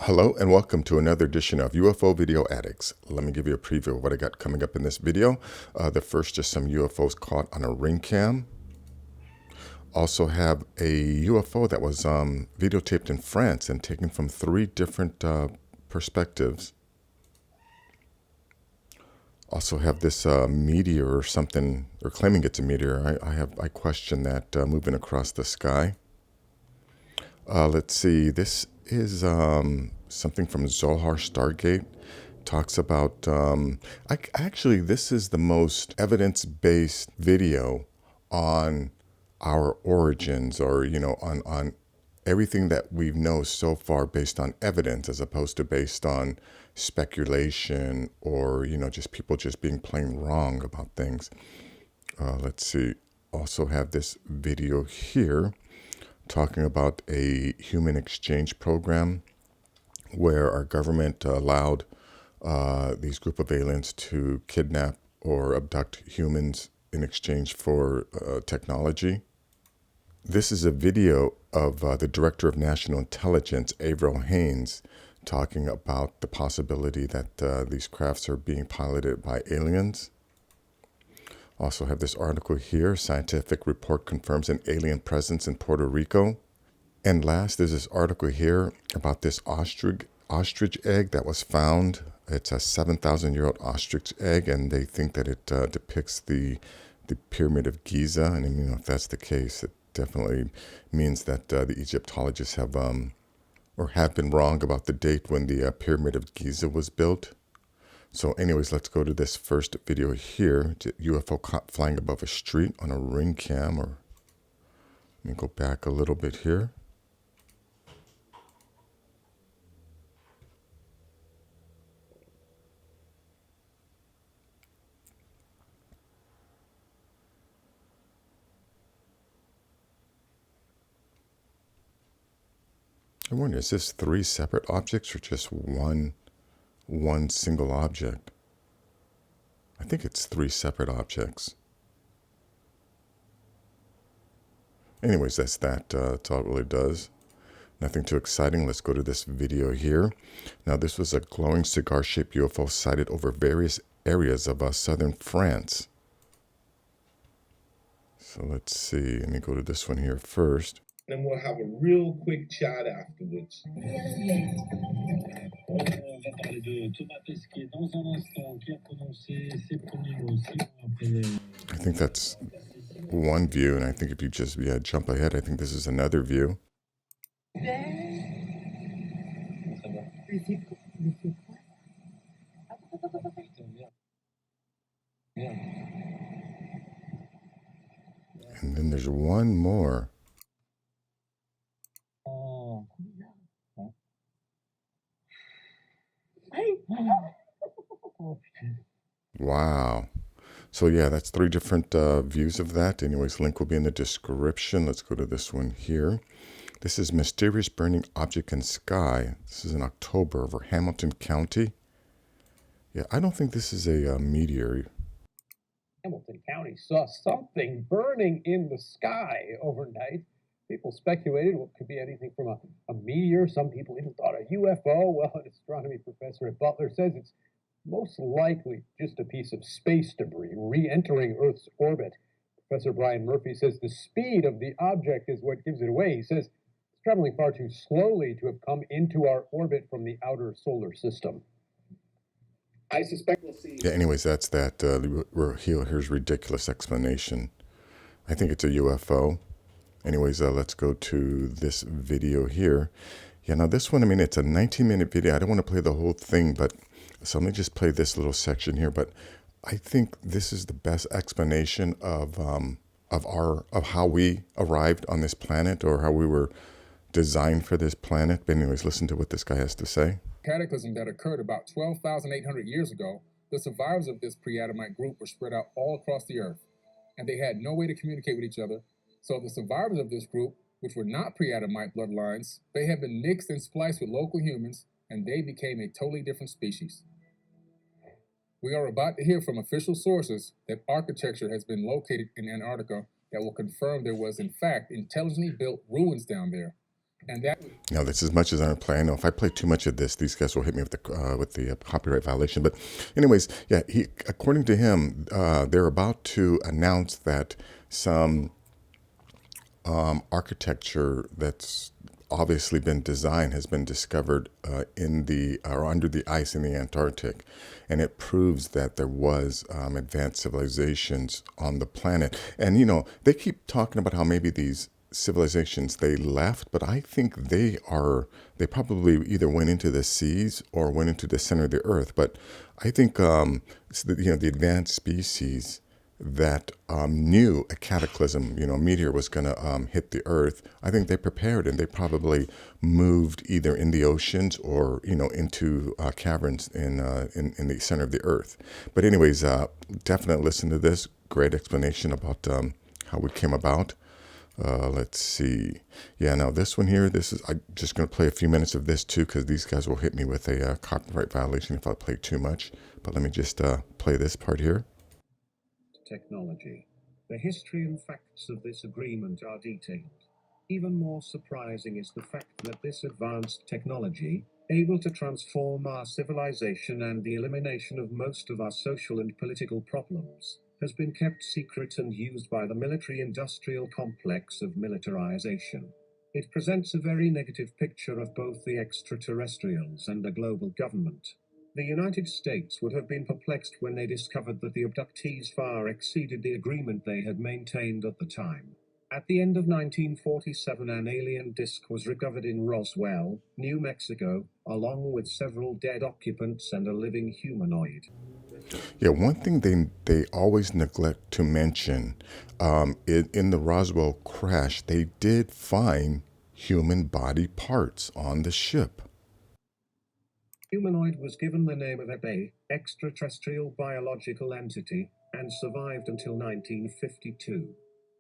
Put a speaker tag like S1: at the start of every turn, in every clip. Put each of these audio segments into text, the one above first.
S1: Hello and welcome to another edition of UFO Video Addicts. Let me give you a preview of what I got coming up in this video. The first, just some UFOs caught on a RingCam. Also have a UFO that was videotaped in France and taken from three different perspectives. Also have this meteor or something, or claiming it's a meteor. I question that moving across the sky. Let's see, this is something from Zohar Stargate. Talks about, actually, this is the most evidence-based video on our origins, or, on everything that we know so far based on evidence, as opposed to based on speculation or, just people just being plain wrong about things. Let's see, also have this video here talking about a human exchange program where our government allowed these group of aliens to kidnap or abduct humans in exchange for technology. This is a video of the Director of National Intelligence, Avril Haines, talking about the possibility that these crafts are being piloted by aliens. Also have this article here, scientific report confirms an alien presence in Puerto Rico. And last, there's this article here about this ostrich egg that was found. It's a 7,000-year-old ostrich egg, and they think that it depicts the Pyramid of Giza. And if that's the case, it definitely means that the Egyptologists have been wrong about the date when the Pyramid of Giza was built. So anyways, let's go to this first video here. UFO caught flying above a street on a RingCam. Or let me go back a little bit here. I wonder, is this three separate objects or just one single object? I think it's three separate objects. Anyways, that's that. That's all it really does. Nothing too exciting. Let's go to this video here. Now, this was a glowing cigar-shaped UFO sighted over various areas of southern France. So let's see. Let me go to this one here first.
S2: And we'll have a real quick chat afterwards.
S1: I think that's one view, and I think if you just jump ahead, I think this is another view. And then there's one more. Wow. So yeah, that's three different views of that. Anyways, link will be in the description. Let's go to this one here. This is mysterious burning object in sky. This is in October over Hamilton County. Yeah, I don't think this is a meteor.
S3: Hamilton County saw something burning in the sky overnight. People speculated what could be anything from a meteor. Some people even thought a UFO. Well, an astronomy professor at Butler says it's most likely just a piece of space debris re-entering Earth's orbit. Professor Brian Murphy says the speed of the object is what gives it away. He says it's traveling far too slowly to have come into our orbit from the outer solar system. I suspect we'll see.
S1: Yeah, anyways, that's that. Here's ridiculous explanation. I think it's a UFO. Anyways, let's go to this video here. Yeah, now this one, it's a 19-minute video. I don't want to play the whole thing, but so let me just play this little section here. But I think this is the best explanation of how we arrived on this planet, or how we were designed for this planet. But anyways, listen to what this guy has to say.
S4: Cataclysm that occurred about 12,800 years ago, the survivors of this pre-Adamite group were spread out all across the earth, and they had no way to communicate with each other. So the survivors of this group, which were not pre-Adamite bloodlines, they have been mixed and spliced with local humans, and they became a totally different species. We are about to hear from official sources that architecture has been located in Antarctica that will confirm there was, in fact, intelligently built ruins down there. And that
S1: Now, this is as much as I'm playing. I know if I play too much of this, these guys will hit me with the copyright violation. But, anyways, yeah, according to him, they're about to announce that some architecture that's obviously been designed has been discovered in the or under the ice in the Antarctic, and it proves that there was advanced civilizations on the planet. And they keep talking about how maybe these civilizations they left, but I think they probably either went into the seas or went into the center of the earth. But I think the advanced species that knew a cataclysm, a meteor was going to hit the earth. I think they prepared, and they probably moved either in the oceans or into caverns in the center of the earth. But anyways, definitely listen to this great explanation about how it came about. Let's see. Yeah, now this one here, I'm just going to play a few minutes of this too, because these guys will hit me with a copyright violation if I play too much. But let me just play this part here.
S5: Technology. The history and facts of this agreement are detailed. Even more surprising is the fact that this advanced technology, able to transform our civilization and the elimination of most of our social and political problems, has been kept secret and used by the military-industrial complex of militarization. It presents a very negative picture of both the extraterrestrials and the global government. The United States would have been perplexed when they discovered that the abductees far exceeded the agreement they had maintained at the time. At the end of 1947, an alien disc was recovered in Roswell, New Mexico, along with several dead occupants and a living humanoid.
S1: Yeah, one thing they always neglect to mention, in the Roswell crash, they did find human body parts on the ship.
S5: Humanoid was given the name of Ebe, extraterrestrial biological entity, and survived until 1952.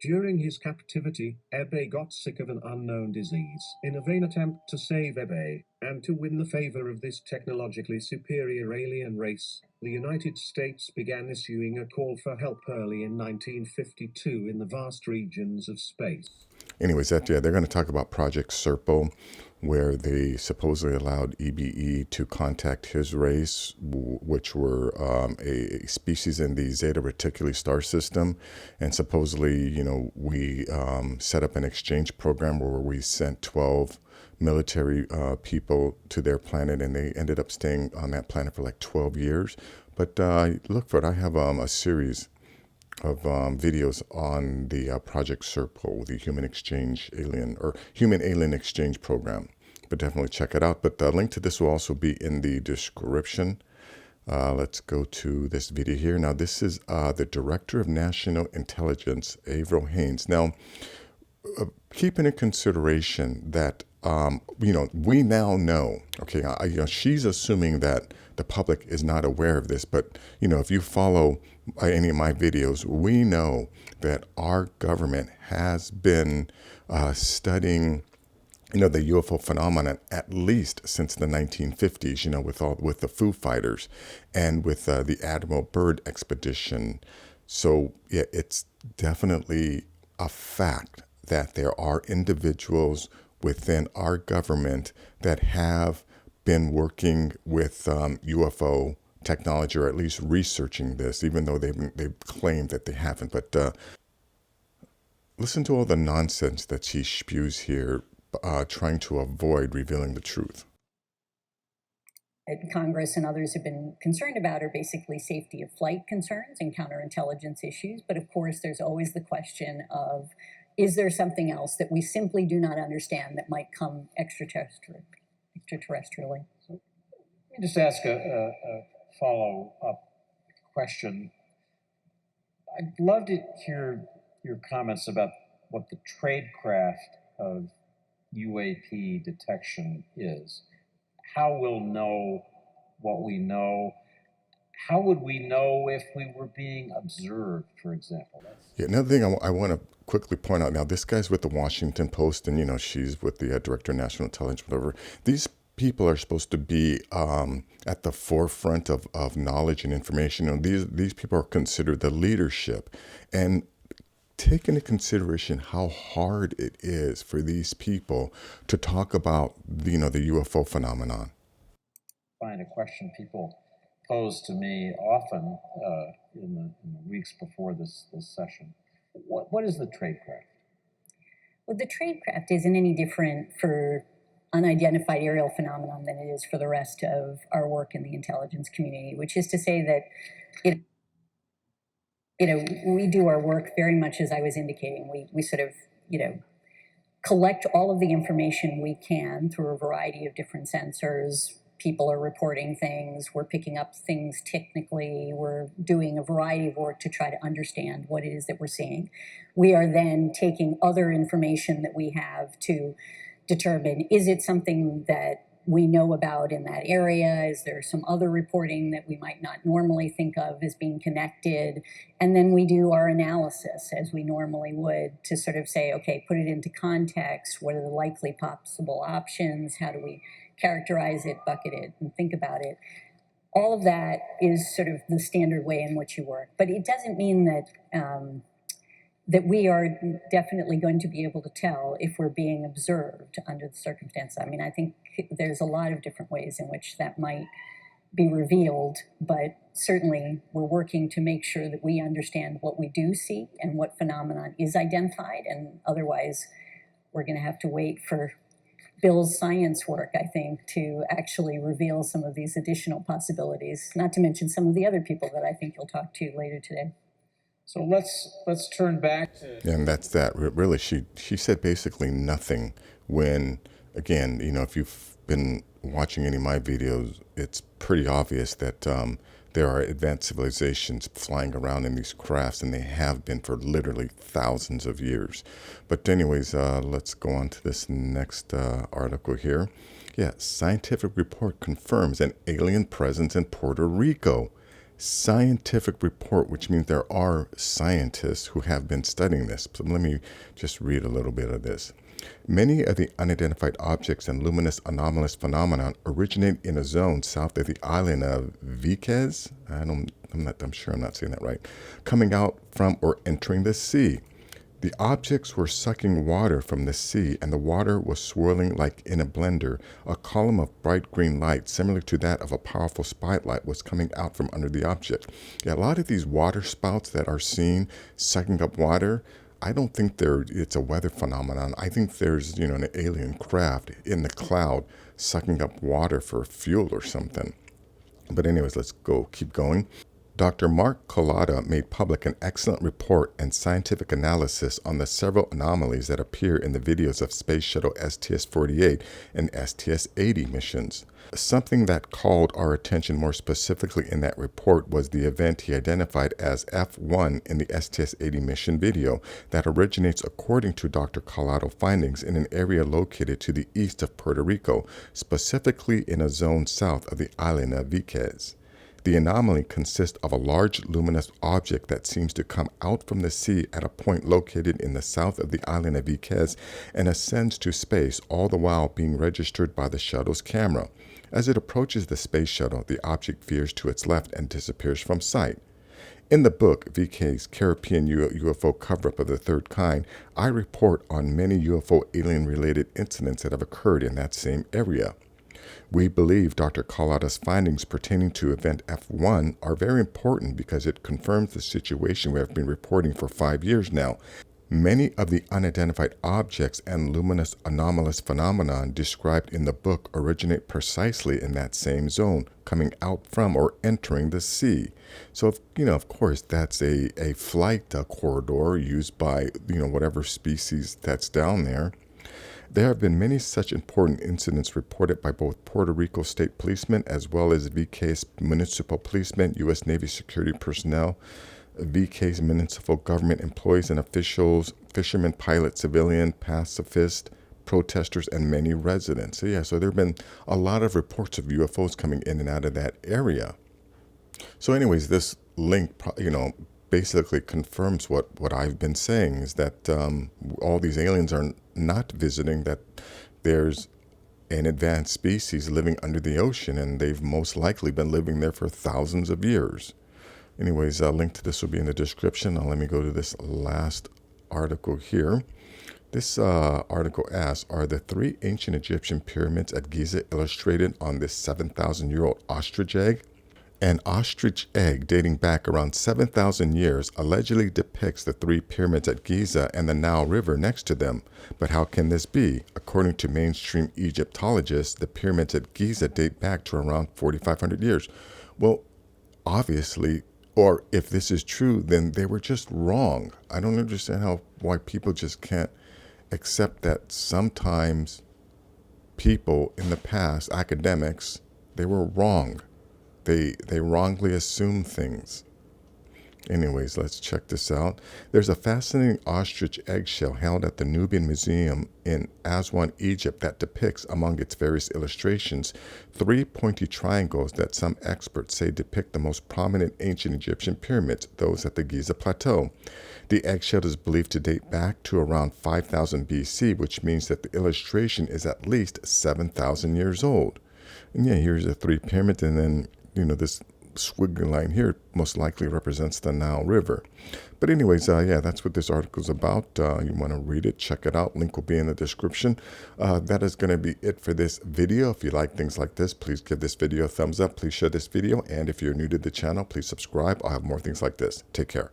S5: During his captivity, Ebe got sick of an unknown disease. In a vain attempt to save Ebe, and to win the favor of this technologically superior alien race, the United States began issuing a call for help early in 1952 in the vast regions of space.
S1: Anyways, they're going to talk about Project Serpo, where they supposedly allowed EBE to contact his race, which were a species in the Zeta Reticuli star system. And supposedly, we set up an exchange program where we sent 12 military people to their planet, and they ended up staying on that planet for like 12 years. But look for it. I have a series of videos on the Project Serpo, the human alien exchange program. But definitely check it out. But the link to this will also be in the description. Let's go to this video here. Now, this is the Director of National Intelligence, Avril Haines. Now, keeping in consideration that we now know. Okay, she's assuming that the public is not aware of this, but if you follow any of my videos, we know that our government has been studying the UFO phenomenon at least since the 1950s, with the Foo Fighters and with the Admiral Byrd expedition. So yeah, it's definitely a fact that there are individuals within our government that have been working with UFO technology, or at least researching this, even though they've claimed that they haven't. But listen to all the nonsense that she spews here, trying to avoid revealing the truth.
S6: Congress and others have been concerned about are basically safety of flight concerns and counterintelligence issues. But of course, there's always the question of, is there something else that we simply do not understand that might come extraterrestrially?
S3: So let me just ask a follow-up question. I'd love to hear your comments about what the tradecraft of UAP detection is. How we'll know what we know. How would we know if we were being observed, for example?
S1: Yeah, another thing I want to quickly point out. Now, this guy's with the Washington Post, and she's with the Director of National Intelligence, whatever. These people are supposed to be at the forefront of knowledge and information. These people are considered the leadership, and take into consideration how hard it is for these people to talk about, the UFO phenomenon?
S3: Find a question people pose to me often in the weeks before this session. What is the tradecraft?
S6: Well, the tradecraft isn't any different for unidentified aerial phenomenon than it is for the rest of our work in the intelligence community, which is to say that we do our work very much as I was indicating. We sort of, collect all of the information we can through a variety of different sensors. People are reporting things, we're picking up things technically, we're doing a variety of work to try to understand what it is that we're seeing. We are then taking other information that we have to determine, is it something that we know about in that area? Is there some other reporting that we might not normally think of as being connected? And then we do our analysis as we normally would to sort of say, okay, put it into context. What are the likely possible options? How do we characterize it, bucket it, and think about it? All of that is sort of the standard way in which you work. But it doesn't mean that that we are definitely going to be able to tell if we're being observed under the circumstance. I mean, I think there's a lot of different ways in which that might be revealed, but certainly we're working to make sure that we understand what we do see and what phenomenon is identified, and otherwise we're going to have to wait for Bill's science work, I think, to actually reveal some of these additional possibilities, not to mention some of the other people that I think you'll talk to later today.
S3: So let's turn back to...
S1: And that's that. Really, she said basically nothing when, again, if you've been watching any of my videos, it's pretty obvious that there are advanced civilizations flying around in these crafts, and they have been for literally thousands of years. But anyways, let's go on to this next article here. Yeah, scientific report confirms an alien presence in Puerto Rico. Scientific report, which means there are scientists who have been studying this. So let me just read a little bit of this. Many of the unidentified objects and luminous anomalous phenomenon originate in a zone south of the island of Vieques. I'm sure I'm not saying that right. Coming out from or entering the sea. The objects were sucking water from the sea, and the water was swirling like in a blender. A column of bright green light, similar to that of a powerful spotlight, was coming out from under the object. Yeah, a lot of these water spouts that are seen sucking up water, I don't think it's a weather phenomenon. I think there's, an alien craft in the cloud sucking up water for fuel or something. But anyways, let's keep going. Dr. Mark Collada made public an excellent report and scientific analysis on the several anomalies that appear in the videos of Space Shuttle STS-48 and STS-80 missions. Something that called our attention more specifically in that report was the event he identified as F1 in the STS-80 mission video that originates, according to Dr. Collada findings, in an area located to the east of Puerto Rico, specifically in a zone south of the island of Vieques. The anomaly consists of a large luminous object that seems to come out from the sea at a point located in the south of the island of Vieques and ascends to space, all the while being registered by the shuttle's camera. As it approaches the space shuttle, the object veers to its left and disappears from sight. In the book, VK's Caribbean UFO Cover-Up of the Third Kind, I report on many UFO alien-related incidents that have occurred in that same area. We believe Dr. Collada's findings pertaining to Event F1 are very important because it confirms the situation we have been reporting for 5 years now. Many of the unidentified objects and luminous anomalous phenomenon described in the book originate precisely in that same zone, coming out from or entering the sea. So, of course, that's a flight corridor used by, whatever species that's down there. There have been many such important incidents reported by both Puerto Rico state policemen as well as VK's municipal policemen, U.S. Navy security personnel, VK's municipal government employees and officials, fishermen, pilots, civilian, pacifists, protesters, and many residents. So there have been a lot of reports of UFOs coming in and out of that area. So anyways, this link, basically confirms what I've been saying, is that all these aliens are not visiting, that there's an advanced species living under the ocean, and they've most likely been living there for thousands of years. Anyways, a link to this will be in the description. Now let me go to this last article here. This article asks, are the 3 ancient Egyptian pyramids at Giza illustrated on this 7,000-year-old ostrich egg? An ostrich egg dating back around 7,000 years allegedly depicts the 3 pyramids at Giza and the Nile River next to them. But how can this be? According to mainstream Egyptologists, the pyramids at Giza date back to around 4,500 years. Well, obviously, or if this is true, then they were just wrong. I don't understand why people just can't accept that sometimes people in the past, academics, they were wrong. They wrongly assume things. Anyways, let's check this out. There's a fascinating ostrich eggshell held at the Nubian Museum in Aswan, Egypt, that depicts, among its various illustrations, 3 pointy triangles that some experts say depict the most prominent ancient Egyptian pyramids, those at the Giza Plateau. The eggshell is believed to date back to around 5000 BC, which means that the illustration is at least 7,000 years old. And yeah, here's the 3 pyramids, and then, this squiggly line here most likely represents the Nile River. But anyways, yeah, that's what this article is about. You want to read it, check it out. Link will be in the description. That is going to be it for this video. If you like things like this, please give this video a thumbs up. Please share this video. And if you're new to the channel, please subscribe. I'll have more things like this. Take care.